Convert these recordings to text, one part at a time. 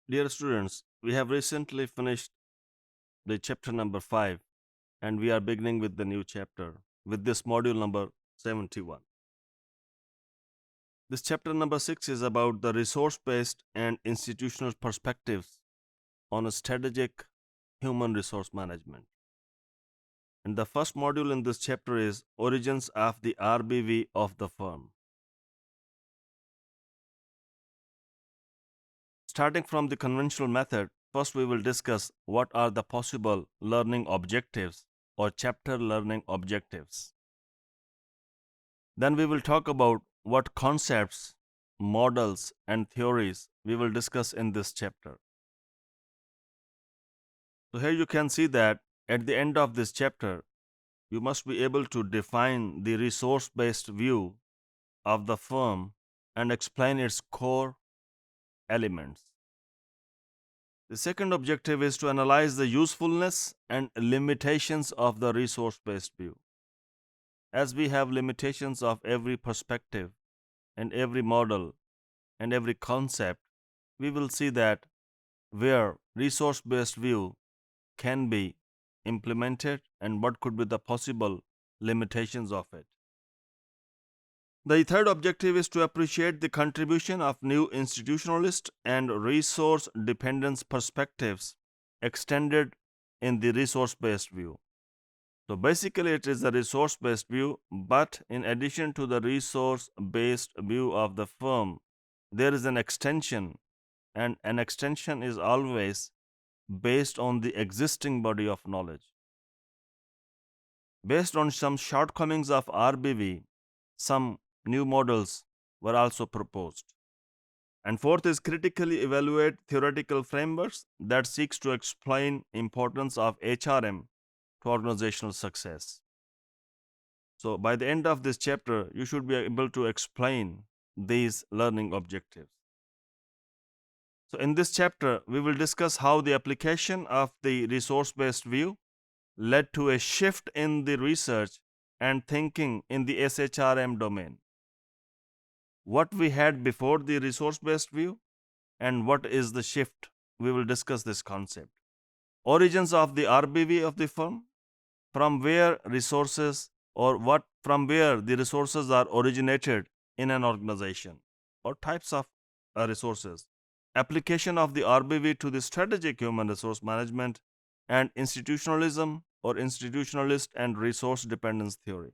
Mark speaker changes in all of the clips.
Speaker 1: Dear students, we have recently finished the chapter number 5 and we are beginning with the new chapter with this module number 71. This chapter number 6 is about the resource based and institutional perspectives on a strategic human resource management. And the first module in this chapter is Origins of the RBV of the firm. Starting from the conventional method, first we will discuss what are the possible learning objectives or chapter learning objectives. Then we will talk about what concepts, models, and theories we will discuss in this chapter. So here you can see that at the end of this chapter, you must be able to define the resource-based view of the firm and explain its core elements. The second objective is to analyze the usefulness and limitations of the resource-based view. As we have limitations of every perspective and every model and every concept, we will see that where resource-based view can be implemented and what could be the possible limitations of it. The third objective is to appreciate the contribution of new institutionalist and resource dependence perspectives extended in the resource based view. So basically, it is a resource based view, but in addition to the resource based view of the firm, there is an extension, and an extension is always based on the existing body of knowledge. Based on some shortcomings of RBV, some new models were also proposed. And fourth is critically evaluate theoretical frameworks that seeks to explain importance of HRM to organizational success. So by the end of this chapter, you should be able to explain these learning objectives. So in this chapter, we will discuss how the application of the resource-based view led to a shift in the research and thinking in the SHRM domain. What we had before the resource-based view and what is the shift, we will discuss this concept. Origins of the RBV of the firm, from where resources from where the resources are originated in an organization, or types of resources. Application of the RBV to the strategic human resource management and institutionalism or institutionalist and resource dependence theory.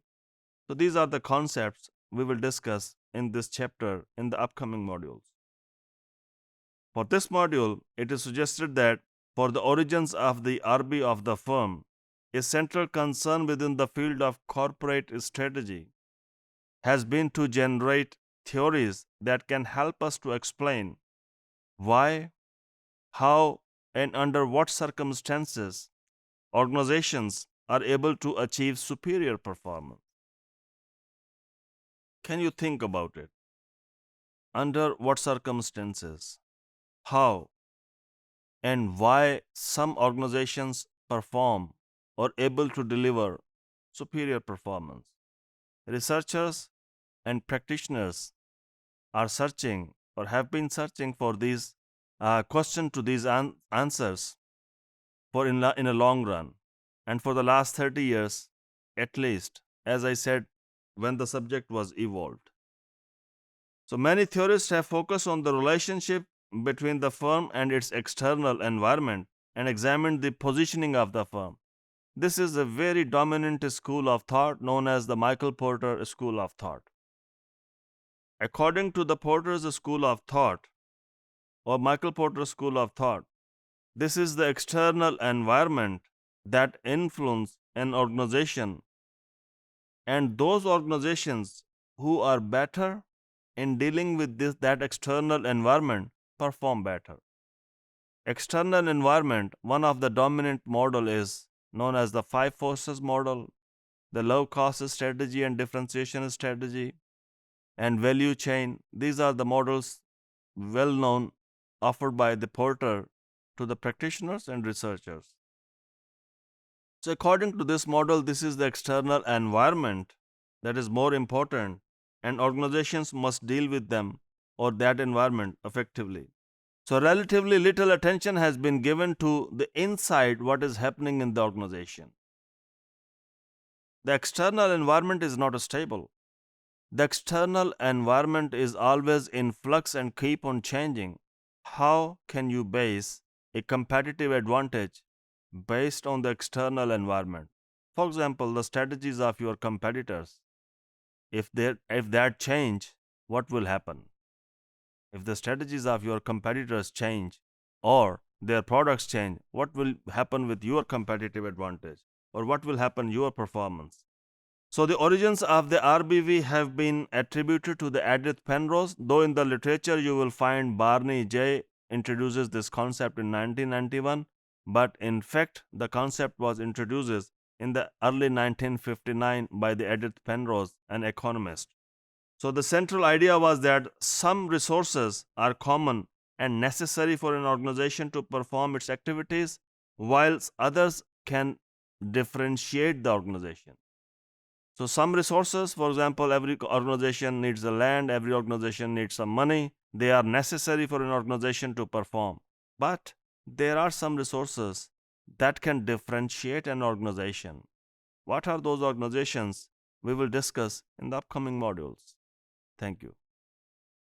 Speaker 1: So these are the concepts we will discuss in this chapter in the upcoming modules. For this module, it is suggested that for the origins of the RB of the firm, a central concern within the field of corporate strategy has been to generate theories that can help us to explain why, how, and under what circumstances organizations are able to achieve superior performance. Can you think about it? Under what circumstances, how, and why some organizations perform or able to deliver superior performance. Researchers and practitioners are searching or have been searching for these questions to these answers for in a long run, and for the last 30 years at least, as I said, when the subject was evolved. So many theorists have focused on the relationship between the firm and its external environment and examined the positioning of the firm. This is a very dominant school of thought known as the Michael Porter School of Thought. According to the Porter's School of Thought, or Michael Porter School of Thought, this is the external environment that influence an organization, and those organizations who are better in dealing with that external environment perform better. External environment, one of the dominant model is known as the five forces model, the low cost strategy and differentiation strategy, and value chain. These are the models well known offered by the Porter to the practitioners and researchers. So according to this model, this is the external environment that is more important, and organizations must deal with them or that environment effectively. So, relatively little attention has been given to the inside, what is happening in the organization. The external environment is not stable. The external environment is always in flux and keep on changing. How can you base a competitive advantage based on the external environment? For example, the strategies of your competitors. If that change, what will happen? If the strategies of your competitors change or their products change, what will happen with your competitive advantage? Or what will happen your performance? So the origins of the RBV have been attributed to the Edith Penrose, though in the literature you will find Barney J introduces this concept in 1991, but in fact the concept was introduced in the early 1959 by the Edith Penrose, an economist. So the central idea was that some resources are common and necessary for an organization to perform its activities, whilst others can differentiate the organization. So some resources, for example, every organization needs the land, every organization needs some money. They are necessary for an organization to perform. But there are some resources that can differentiate an organization. What are those organizations? We will discuss in the upcoming modules. Thank you.